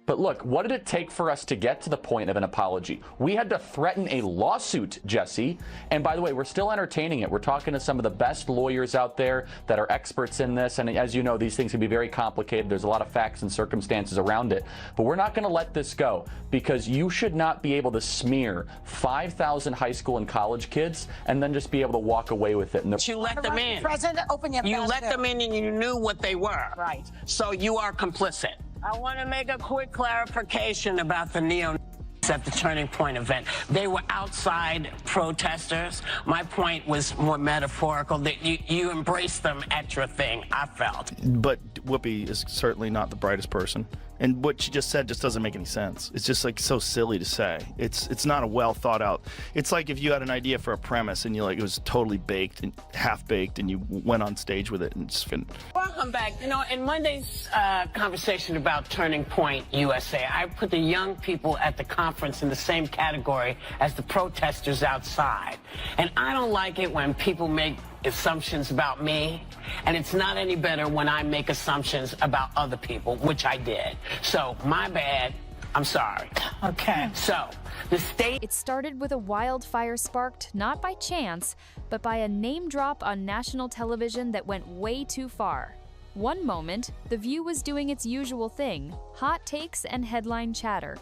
But look, what did it take for us to get to the point of an apology? We had to threaten a lawsuit, Jesse. And by the way, we're still entertaining it. We're talking to some of the best lawyers out there that are experts in this. And as you know, these things can be very complicated. There's a lot of facts and circumstances around it. But we're not going to let this go, because you should not be able to smear 5,000 high school and college kids and then just be able to walk away with it. You let them in. President, open your You let them in and you knew what they were. Right. So you are complicit. I want to make a quick clarification about the neo-Nazis at the Turning Point event. They were outside protesters. My point was more metaphorical, that you embraced them at your thing, I felt. But Whoopi is certainly not the brightest person. And what she just said just doesn't make any sense. It's just like so silly to say. It's not a well thought out. It's like if you had an idea for a premise and it was totally baked and half baked, and you went on stage with it and just Welcome back. You know, in Monday's conversation about Turning Point USA, I put the young people at the conference in the same category as the protesters outside. And I don't like it when people make assumptions about me, and it's not any better when I make assumptions about other people, which I did. So, my bad. I'm sorry. Okay. So, the state... It started with a wildfire sparked not by chance, but by a name drop on national television that went way too far. One moment, The View was doing its usual thing, hot takes and headline chatter.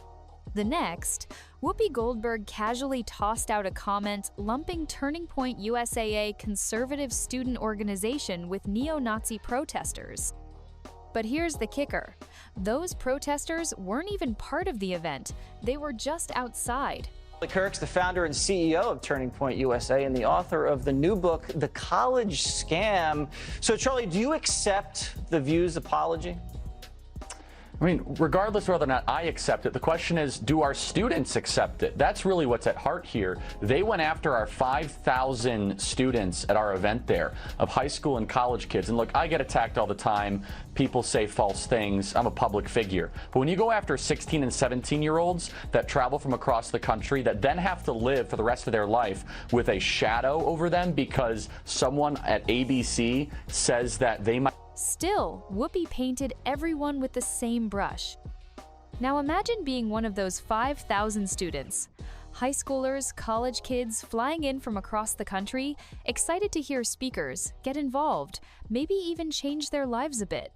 The next, Whoopi Goldberg casually tossed out a comment lumping Turning Point USA, a conservative student organization, with neo-Nazi protesters. But here's the kicker. Those protesters weren't even part of the event. They were just outside. Kirk's the founder and CEO of Turning Point USA and the author of the new book, The College Scam. So, Charlie, do you accept The View's apology? I mean, regardless of whether or not I accept it, the question is, do our students accept it? That's really what's at heart here. They went after our 5,000 students at our event there, of high school and college kids. And look, I get attacked all the time. People say false things. I'm a public figure. But when you go after 16 and 17-year-olds that travel from across the country, that then have to live for the rest of their life with a shadow over them because someone at ABC says that they might... Still, Whoopi painted everyone with the same brush. Now imagine being one of those 5,000 students. High schoolers, college kids flying in from across the country, excited to hear speakers, get involved, maybe even change their lives a bit.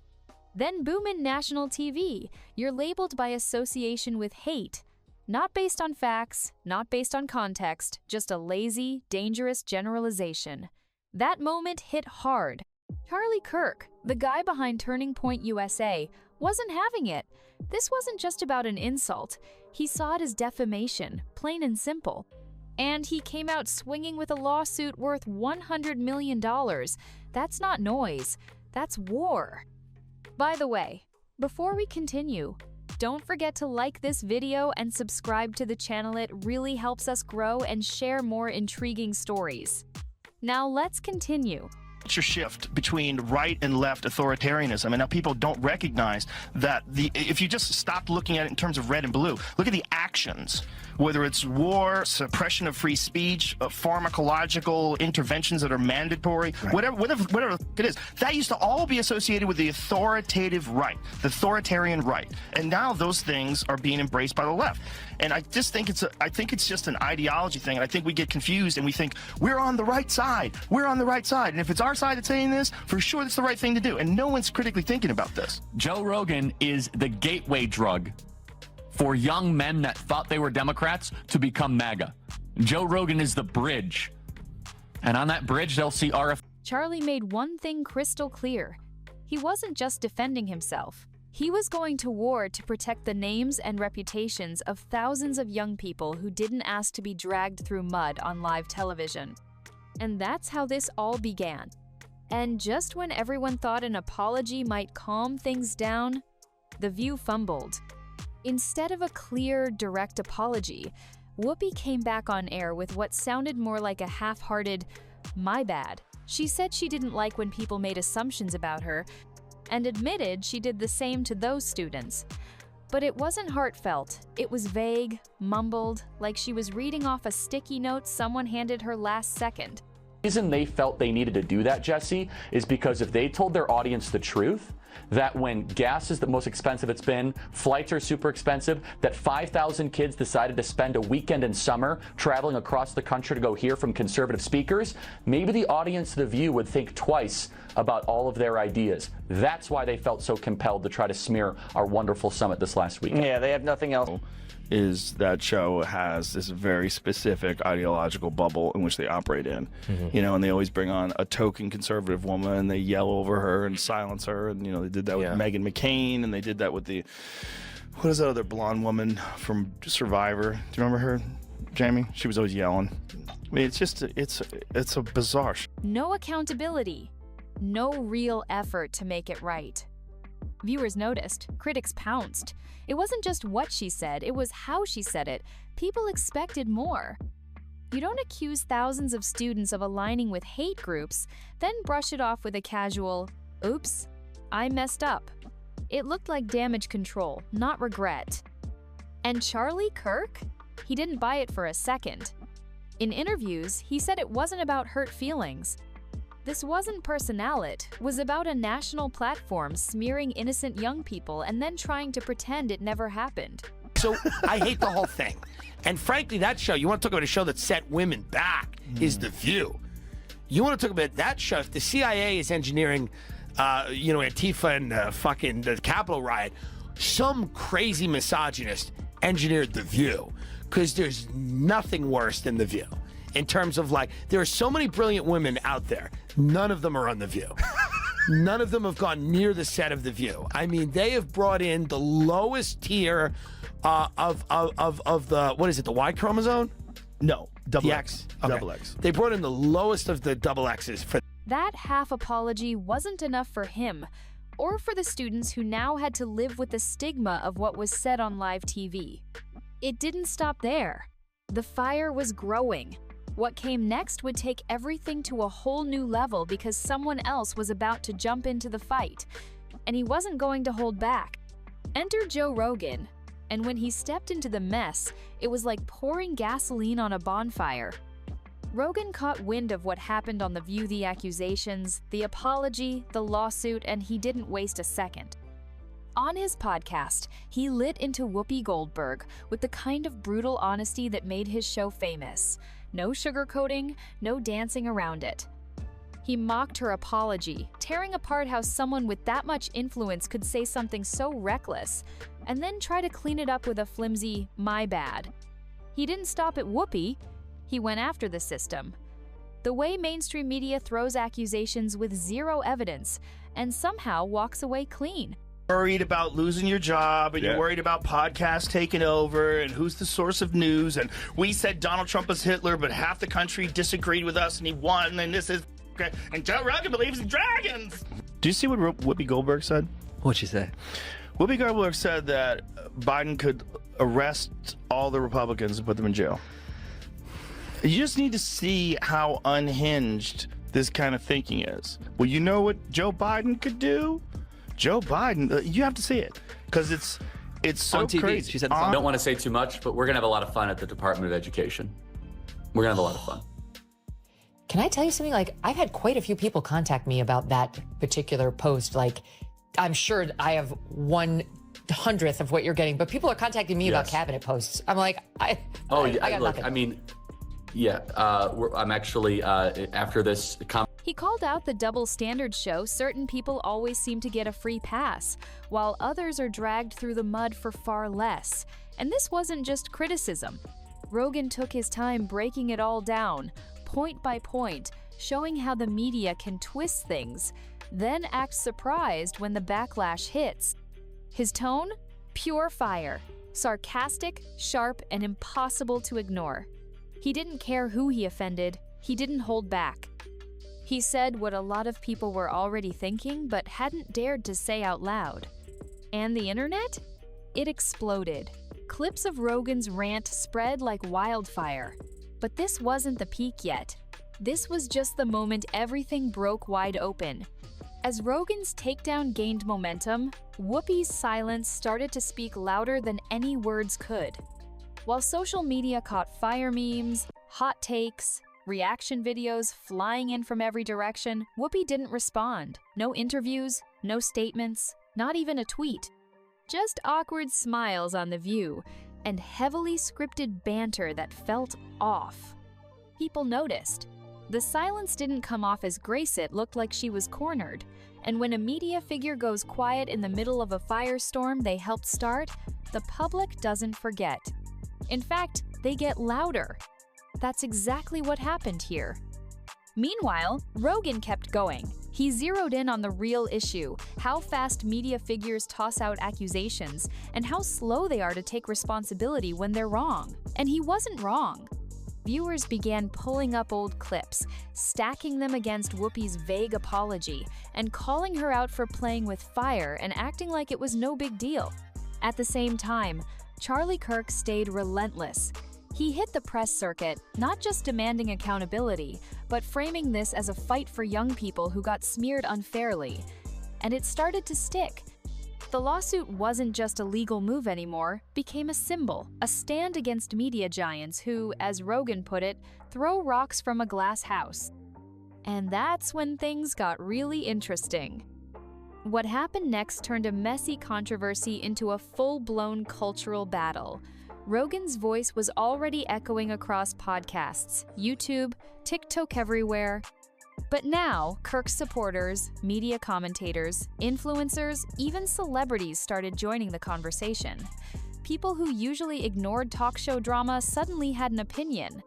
Then boom, in national TV, you're labeled by association with hate. Not based on facts, not based on context, just a lazy, dangerous generalization. That moment hit hard. Charlie Kirk, the guy behind Turning Point USA, wasn't having it. This wasn't just about an insult. He saw it as defamation, plain and simple. And he came out swinging with a lawsuit worth $100 million. That's not noise. That's war. By the way, before we continue, don't forget to like this video and subscribe to the channel. It really helps us grow and share more intriguing stories. Now let's continue. Shift between right and left authoritarianism, and now people don't recognize that if you just stop looking at it in terms of red and blue, look at the actions, whether it's war, suppression of free speech, pharmacological interventions that are mandatory, whatever it is, that used to all be associated with the authoritative right, the authoritarian right, and now those things are being embraced by the left. And I just think it's just an ideology thing, and I think we get confused and we think we're on the right side, and if it's our side that's saying this, for sure that's the right thing to do, and no one's critically thinking about this. Joe Rogan is the gateway drug for young men that thought they were Democrats to become MAGA. Joe Rogan is the bridge, and on that bridge they'll see RF. Charlie made one thing crystal clear. He wasn't just defending himself. He was going to war to protect the names and reputations of thousands of young people who didn't ask to be dragged through mud on live television. And that's how this all began. And just when everyone thought an apology might calm things down, The View fumbled. Instead of a clear, direct apology, Whoopi came back on air with what sounded more like a half-hearted, "my bad." She said she didn't like when people made assumptions about her, and admitted she did the same to those students. But it wasn't heartfelt. It was vague, mumbled, like she was reading off a sticky note someone handed her last second. The reason they felt they needed to do that, Jesse, is because if they told their audience the truth, that when gas is the most expensive it's been, flights are super expensive, that 5,000 kids decided to spend a weekend in summer traveling across the country to go hear from conservative speakers, maybe the audience of The View would think twice about all of their ideas. That's why they felt so compelled to try to smear our wonderful summit this last week. Yeah, they have nothing else. Is that show has this very specific ideological bubble in which they operate in, you know, and they always bring on a token conservative woman and they yell over her and silence her, and you know they did that with Meghan McCain, and they did that with the what is that other blonde woman from Survivor? Do you remember her, Jamie? She was always yelling. I mean, it's just it's a bizarre show. No accountability, no real effort to make it right. Viewers noticed, critics pounced. It wasn't just what she said, it was how she said it. People expected more. You don't accuse thousands of students of aligning with hate groups, then brush it off with a casual, "Oops, I messed up." It looked like damage control, not regret. And Charlie Kirk? He didn't buy it for a second. In interviews, he said it wasn't about hurt feelings. This wasn't personal, it was about a national platform smearing innocent young people and then trying to pretend it never happened. So I hate the whole thing. And frankly, that show, you want to talk about a show that set women back, is The View. You want to talk about that show, if the CIA is engineering, you know, Antifa and fucking the Capitol riot, some crazy misogynist engineered The View, because there's nothing worse than The View. In terms of, like, there are so many brilliant women out there. None of them are on The View. None of them have gone near the set of The View. I mean, they have brought in the lowest tier of the, what is it, the Y chromosome? No, double The X. Okay. Double X. They brought in the lowest of the double X's for. That half apology wasn't enough for him, or for the students who now had to live with the stigma of what was said on live TV. It didn't stop there. The fire was growing. What came next would take everything to a whole new level because someone else was about to jump into the fight, and he wasn't going to hold back. Enter Joe Rogan, and when he stepped into the mess, it was like pouring gasoline on a bonfire. Rogan caught wind of what happened on The View, the accusations, the apology, the lawsuit, and he didn't waste a second. On his podcast, he lit into Whoopi Goldberg with the kind of brutal honesty that made his show famous. No sugarcoating, no dancing around it. He mocked her apology, tearing apart how someone with that much influence could say something so reckless, and then try to clean it up with a flimsy, "my bad." He didn't stop at Whoopi, he went after the system. The way mainstream media throws accusations with zero evidence, and somehow walks away clean. Worried about losing your job, and you're worried about podcasts taking over, and who's the source of news, and we said Donald Trump was Hitler, but half the country disagreed with us, and he won, and this is okay. And Joe Rogan believes in dragons. Do you see what Whoopi Goldberg said? What'd she say? Whoopi Goldberg said that Biden could arrest all the Republicans and put them in jail. You just need to see how unhinged this kind of thinking is. Well, you know what Joe Biden could do? Joe Biden, you have to see it, because it's so on TV. crazy. She said I don't want to say too much, but we're going to have a lot of fun at the Department of Education. We're going to have a lot of fun. Can I tell you something? Like, I've had quite a few people contact me about that particular post. Like, I'm sure I have 1/100th of what you're getting, but people are contacting me about cabinet posts. I'm like, I got look, nothing. I mean, I'm actually, after this He called out the double standard show certain people always seem to get a free pass, while others are dragged through the mud for far less. And this wasn't just criticism. Rogan took his time breaking it all down, point by point, showing how the media can twist things, then act surprised when the backlash hits. His tone? Pure fire. Sarcastic, sharp, and impossible to ignore. He didn't care who he offended. He didn't hold back. He said what a lot of people were already thinking but hadn't dared to say out loud. And the internet? It exploded. Clips of Rogan's rant spread like wildfire. But this wasn't the peak yet. This was just the moment everything broke wide open. As Rogan's takedown gained momentum, Whoopi's silence started to speak louder than any words could. While social media caught fire memes, hot takes, reaction videos flying in from every direction, Whoopi didn't respond. No interviews, No statements, not even a tweet. Just awkward smiles on The View and heavily scripted banter that felt off. People noticed. The silence didn't come off as grace, it looked like she was cornered. And when a media figure goes quiet in the middle of a firestorm they helped start, the public doesn't forget. In fact, they get louder. That's exactly what happened here. Meanwhile, Rogan kept going. He zeroed in on the real issue, how fast media figures toss out accusations, and how slow they are to take responsibility when they're wrong. And he wasn't wrong. Viewers began pulling up old clips, stacking them against Whoopi's vague apology, and calling her out for playing with fire and acting like it was no big deal. At the same time, Charlie Kirk stayed relentless. He hit the press circuit, not just demanding accountability, but framing this as a fight for young people who got smeared unfairly. And it started to stick. The lawsuit wasn't just a legal move anymore, became a symbol, a stand against media giants who, as Rogan put it, throw rocks from a glass house. And that's when things got really interesting. What happened next turned a messy controversy into a full-blown cultural battle. Rogan's voice was already echoing across podcasts, YouTube, TikTok everywhere. But now, Kirk's supporters, media commentators, influencers, even celebrities started joining the conversation. People who usually ignored talk show drama suddenly had an opinion.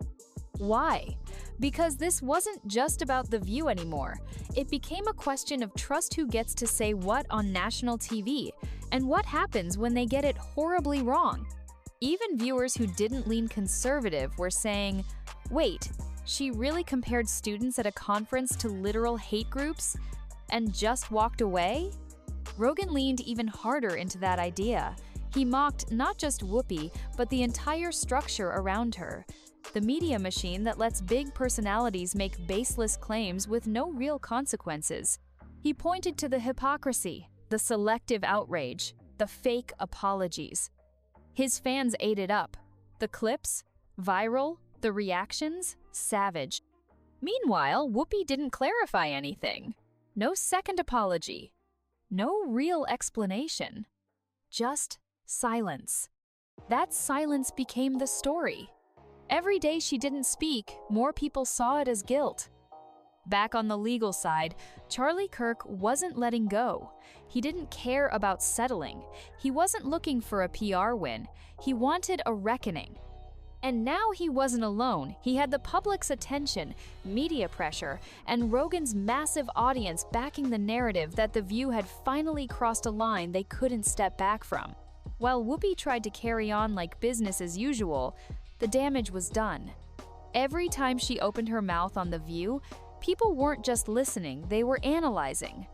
Why? Because this wasn't just about The View anymore. It became a question of trust, who gets to say what on national TV, and what happens when they get it horribly wrong. Even viewers who didn't lean conservative were saying, wait, she really compared students at a conference to literal hate groups and just walked away? Rogan leaned even harder into that idea. He mocked not just Whoopi, but the entire structure around her. The media machine that lets big personalities make baseless claims with no real consequences. He pointed to the hypocrisy, the selective outrage, the fake apologies. His fans ate it up. The clips, viral, the reactions, savage. Meanwhile, Whoopi didn't clarify anything. No second apology. No real explanation. Just silence. That silence became the story. Every day she didn't speak, more people saw it as guilt. Back on the legal side, Charlie Kirk wasn't letting go. He didn't care about settling. He wasn't looking for a PR win. He wanted a reckoning. And now he wasn't alone. He had the public's attention, media pressure, and Rogan's massive audience backing the narrative that The View had finally crossed a line they couldn't step back from. While Whoopi tried to carry on like business as usual, the damage was done. Every time she opened her mouth on The View, people weren't just listening, they were analyzing,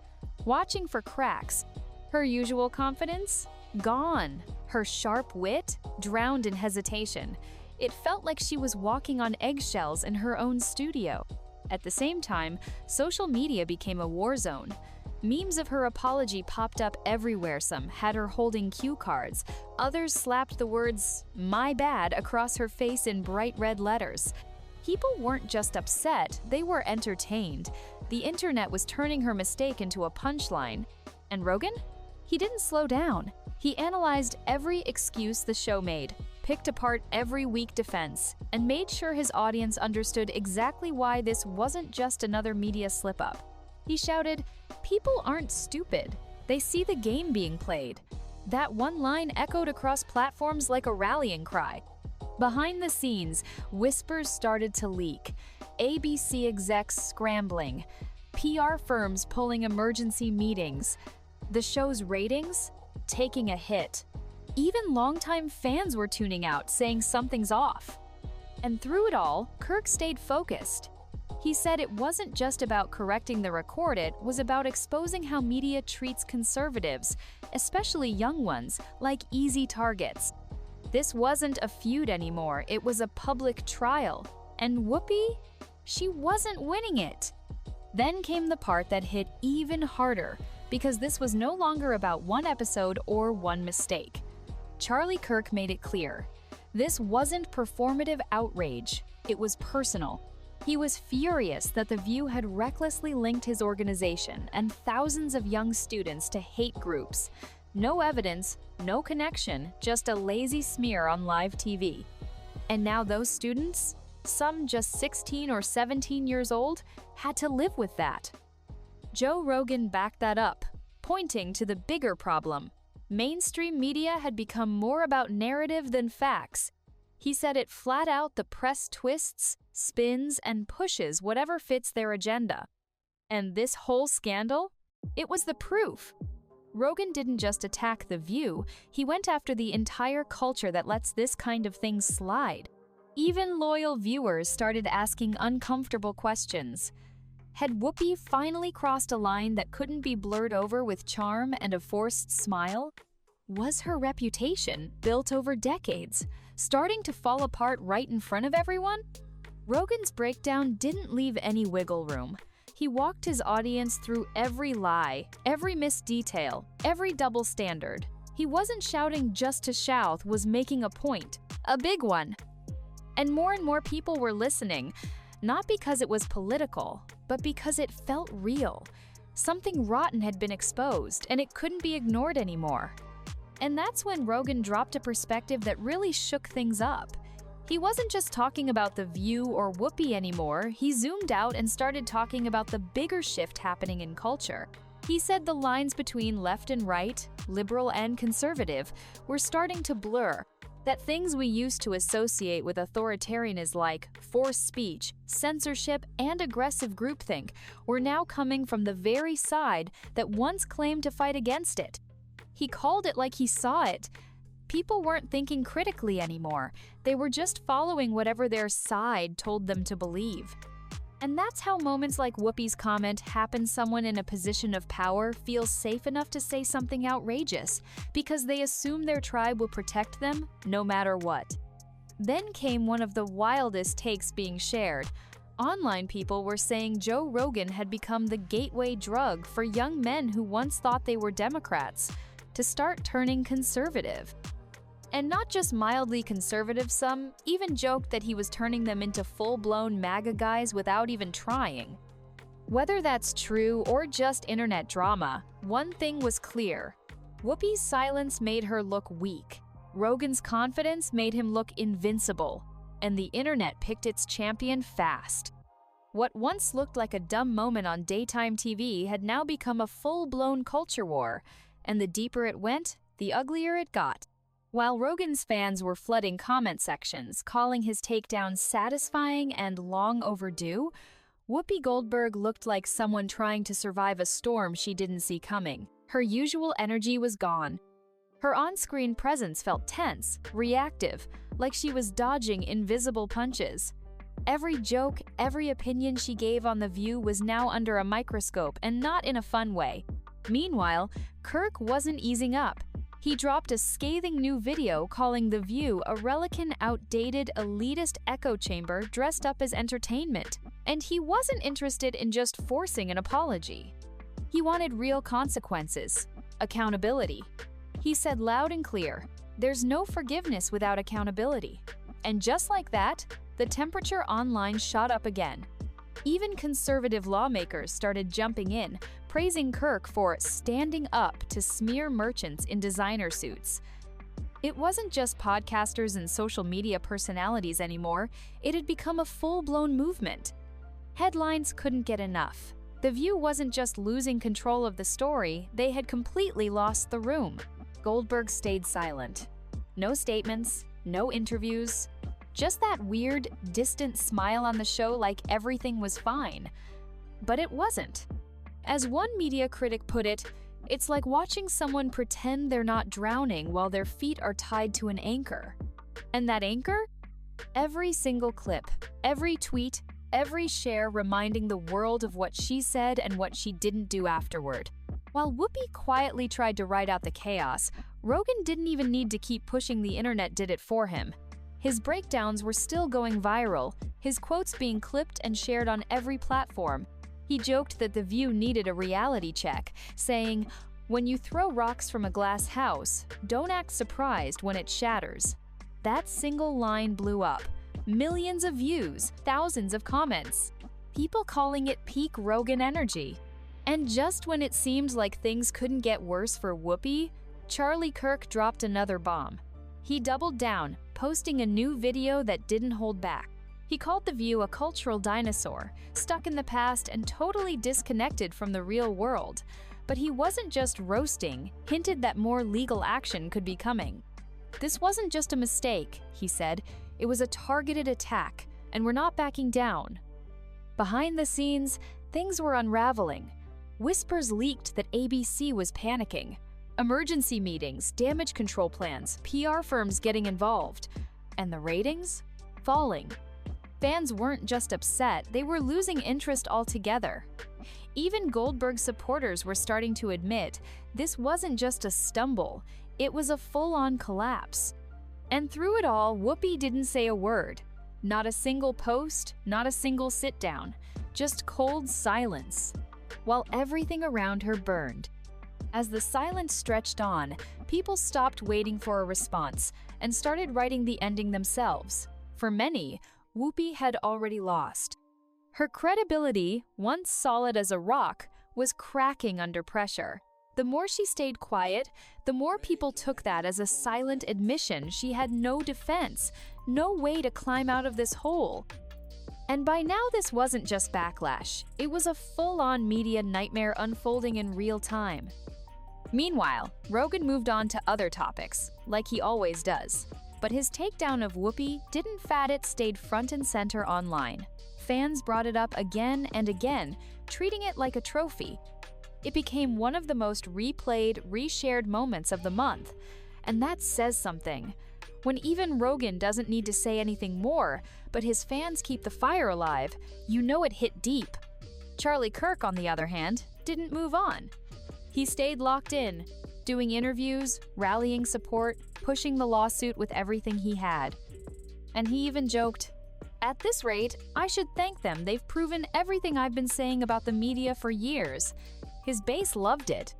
watching for cracks. Her usual confidence? Gone. Her sharp wit? Drowned in hesitation. It felt like she was walking on eggshells in her own studio. At the same time, social media became a war zone. Memes of her apology popped up everywhere. Some had her holding cue cards. Others slapped the words, "My bad," across her face in bright red letters. People weren't just upset, they were entertained. The internet was turning her mistake into a punchline. And Rogan? He didn't slow down. He analyzed every excuse the show made, picked apart every weak defense, and made sure his audience understood exactly why this wasn't just another media slip-up. He shouted, "People aren't stupid. They see the game being played." That one line echoed across platforms like a rallying cry. Behind the scenes, whispers started to leak. ABC execs scrambling, PR firms pulling emergency meetings, the show's ratings taking a hit. Even longtime fans were tuning out, saying something's off. And through it all, Kirk stayed focused. He said it wasn't just about correcting the record, it was about exposing how media treats conservatives, especially young ones, like easy targets. This wasn't a feud anymore, it was a public trial. And Whoopi? She wasn't winning it. Then came the part that hit even harder, because this was no longer about one episode or one mistake. Charlie Kirk made it clear. This wasn't performative outrage, it was personal. He was furious that The View had recklessly linked his organization and thousands of young students to hate groups. No evidence, no connection, just a lazy smear on live TV. And now those students, some just 16 or 17 years old, had to live with that. Joe Rogan backed that up, pointing to the bigger problem. Mainstream media had become more about narrative than facts. He said it flat out the press twists, spins, and pushes whatever fits their agenda. And this whole scandal? It was the proof. Rogan didn't just attack The View, he went after the entire culture that lets this kind of thing slide. Even loyal viewers started asking uncomfortable questions. Had Whoopi finally crossed a line that couldn't be blurred over with charm and a forced smile? Was her reputation, built over decades, starting to fall apart right in front of everyone? Rogan's breakdown didn't leave any wiggle room. He walked his audience through every lie, every missed detail, every double standard. He wasn't shouting just to shout, was making a point, a big one. And more people were listening, not because it was political, but because it felt real. Something rotten had been exposed, and it couldn't be ignored anymore. And that's when Rogan dropped a perspective that really shook things up. He wasn't just talking about The View or Whoopi anymore, he zoomed out and started talking about the bigger shift happening in culture. He said the lines between left and right, liberal and conservative, were starting to blur, that things we used to associate with authoritarianism like forced speech, censorship, and aggressive groupthink were now coming from the very side that once claimed to fight against it. He called it like he saw it. People weren't thinking critically anymore. They were just following whatever their side told them to believe. And that's how moments like Whoopi's comment happen someone in a position of power feels safe enough to say something outrageous because they assume their tribe will protect them no matter what. Then came one of the wildest takes being shared. Online people were saying Joe Rogan had become the gateway drug for young men who once thought they were Democrats to start turning conservative. And not just mildly conservative, some even joked that he was turning them into full-blown MAGA guys without even trying. Whether that's true or just internet drama, one thing was clear. Whoopi's silence made her look weak. Rogan's confidence made him look invincible. And the internet picked its champion fast. What once looked like a dumb moment on daytime TV had now become a full-blown culture war. And the deeper it went, the uglier it got. While Rogan's fans were flooding comment sections, calling his takedown satisfying and long overdue, Whoopi Goldberg looked like someone trying to survive a storm she didn't see coming. Her usual energy was gone. Her on-screen presence felt tense, reactive, like she was dodging invisible punches. Every joke, every opinion she gave on The View was now under a microscope and not in a fun way. Meanwhile, Kirk wasn't easing up. He dropped a scathing new video calling The View a relican, outdated, elitist echo chamber dressed up as entertainment. And he wasn't interested in just forcing an apology. He wanted real consequences, accountability. He said loud and clear, "There's no forgiveness without accountability." And just like that, the temperature online shot up again. Even conservative lawmakers started jumping in, praising Kirk for standing up to smear merchants in designer suits. It wasn't just podcasters and social media personalities anymore, it had become a full-blown movement. Headlines couldn't get enough. The View wasn't just losing control of the story, they had completely lost the room. Goldberg stayed silent. No statements, no interviews, just that weird, distant smile on the show like everything was fine. But it wasn't. As one media critic put it, it's like watching someone pretend they're not drowning while their feet are tied to an anchor. And that anchor? Every single clip, every tweet, every share reminding the world of what she said and what she didn't do afterward. While Whoopi quietly tried to ride out the chaos, Rogan didn't even need to keep pushing, the internet did it for him. His breakdowns were still going viral, his quotes being clipped and shared on every platform. He joked that The View needed a reality check, saying, "When you throw rocks from a glass house, don't act surprised when it shatters." That single line blew up. Millions of views, thousands of comments. People calling it peak Rogan energy. And just when it seemed like things couldn't get worse for Whoopi, Charlie Kirk dropped another bomb. He doubled down, posting a new video that didn't hold back. He called The View a cultural dinosaur, stuck in the past and totally disconnected from the real world. But he wasn't just roasting, hinted that more legal action could be coming. This wasn't just a mistake, he said. It was a targeted attack, and we're not backing down. Behind the scenes, things were unraveling. Whispers leaked that ABC was panicking. Emergency meetings, damage control plans, PR firms getting involved. And the ratings? Falling. Fans weren't just upset, they were losing interest altogether. Even Goldberg supporters were starting to admit this wasn't just a stumble, it was a full-on collapse. And through it all, Whoopi didn't say a word. Not a single post, not a single sit-down, just cold silence, while everything around her burned. As the silence stretched on, people stopped waiting for a response and started writing the ending themselves. For many, Whoopi had already lost. Her credibility, once solid as a rock, was cracking under pressure. The more she stayed quiet, the more people took that as a silent admission she had no defense, no way to climb out of this hole. And by now this wasn't just backlash, it was a full-on media nightmare unfolding in real time. Meanwhile, Rogan moved on to other topics, like he always does. But his takedown of Whoopi didn't fad, it stayed front and center online. Fans brought it up again and again, treating it like a trophy. It became one of the most replayed, reshared moments of the month. And that says something. When even Rogan doesn't need to say anything more, but his fans keep the fire alive, you know it hit deep. Charlie Kirk, on the other hand, didn't move on. He stayed locked in, doing interviews, rallying support, pushing the lawsuit with everything he had. And he even joked, "At this rate, I should thank them. They've proven everything I've been saying about the media for years." His base loved it.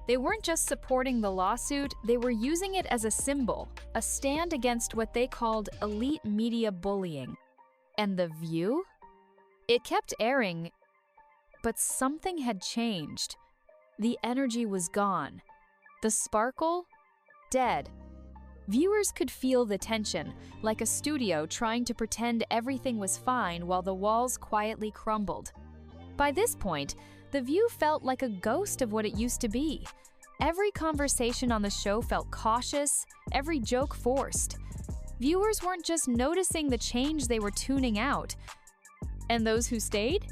They weren't just supporting the lawsuit, they were using it as a symbol, a stand against what they called elite media bullying. And The View? It kept airing, but something had changed. The energy was gone. The sparkle? Dead. Viewers could feel the tension, like a studio trying to pretend everything was fine while the walls quietly crumbled. By this point, The View felt like a ghost of what it used to be. Every conversation on the show felt cautious, every joke forced. Viewers weren't just noticing the change, they were tuning out. And those who stayed?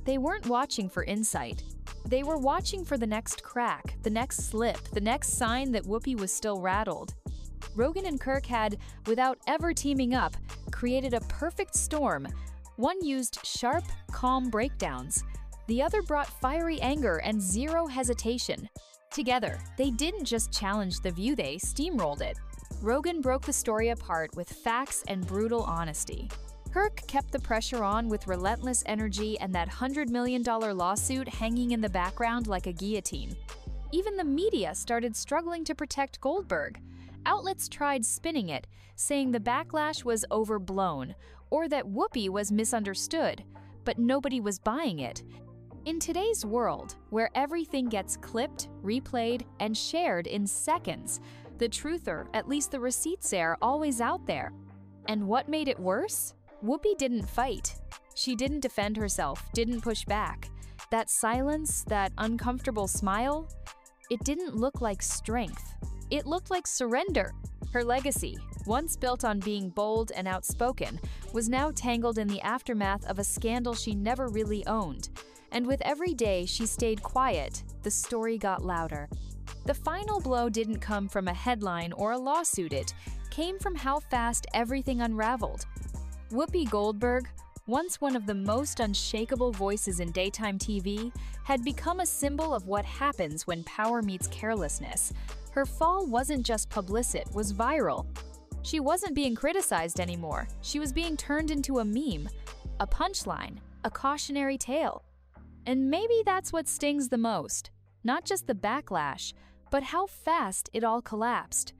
They weren't watching for insight. They were watching for the next crack, the next slip, the next sign that Whoopi was still rattled. Rogan and Kirk had, without ever teaming up, created a perfect storm. One used sharp, calm breakdowns. The other brought fiery anger and zero hesitation. Together, they didn't just challenge The View, they steamrolled it. Rogan broke the story apart with facts and brutal honesty. Kirk kept the pressure on with relentless energy and that $100 million lawsuit hanging in the background like a guillotine. Even the media started struggling to protect Goldberg. Outlets tried spinning it, saying the backlash was overblown, or that Whoopi was misunderstood, but nobody was buying it. In today's world, where everything gets clipped, replayed, and shared in seconds, the truth, or at least the receipts, are always out there. And what made it worse? Whoopi didn't fight. She didn't defend herself, didn't push back. That silence, that uncomfortable smile, it didn't look like strength. It looked like surrender. Her legacy, once built on being bold and outspoken, was now tangled in the aftermath of a scandal she never really owned. And with every day she stayed quiet, the story got louder. The final blow didn't come from a headline or a lawsuit, it came from how fast everything unraveled. Whoopi Goldberg, once one of the most unshakable voices in daytime TV, had become a symbol of what happens when power meets carelessness. Her fall wasn't just publicity, it was viral. She wasn't being criticized anymore. She was being turned into a meme, a punchline, a cautionary tale. And maybe that's what stings the most. Not just the backlash, but how fast it all collapsed.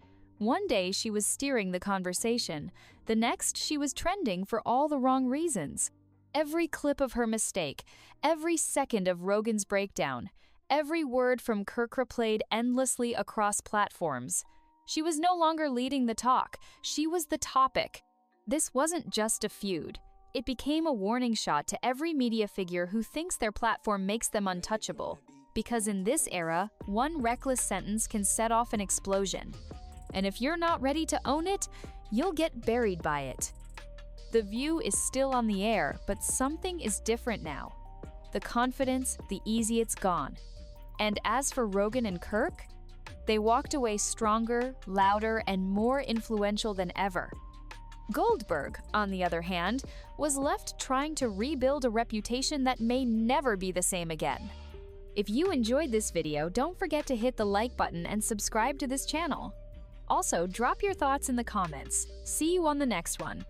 One day she was steering the conversation. The next she was trending for all the wrong reasons. Every clip of her mistake, every second of Rogan's breakdown, every word from Kirk replayed endlessly across platforms. She was no longer leading the talk, she was the topic. This wasn't just a feud. It became a warning shot to every media figure who thinks their platform makes them untouchable. Because in this era, one reckless sentence can set off an explosion. And if you're not ready to own it, you'll get buried by it. The View is still on the air, but something is different now. The confidence, the easy, it's gone. And as for Rogan and Kirk, they walked away stronger, louder, and more influential than ever. Goldberg, on the other hand, was left trying to rebuild a reputation that may never be the same again. If you enjoyed this video, don't forget to hit the like button and subscribe to this channel. Also, drop your thoughts in the comments. See you on the next one.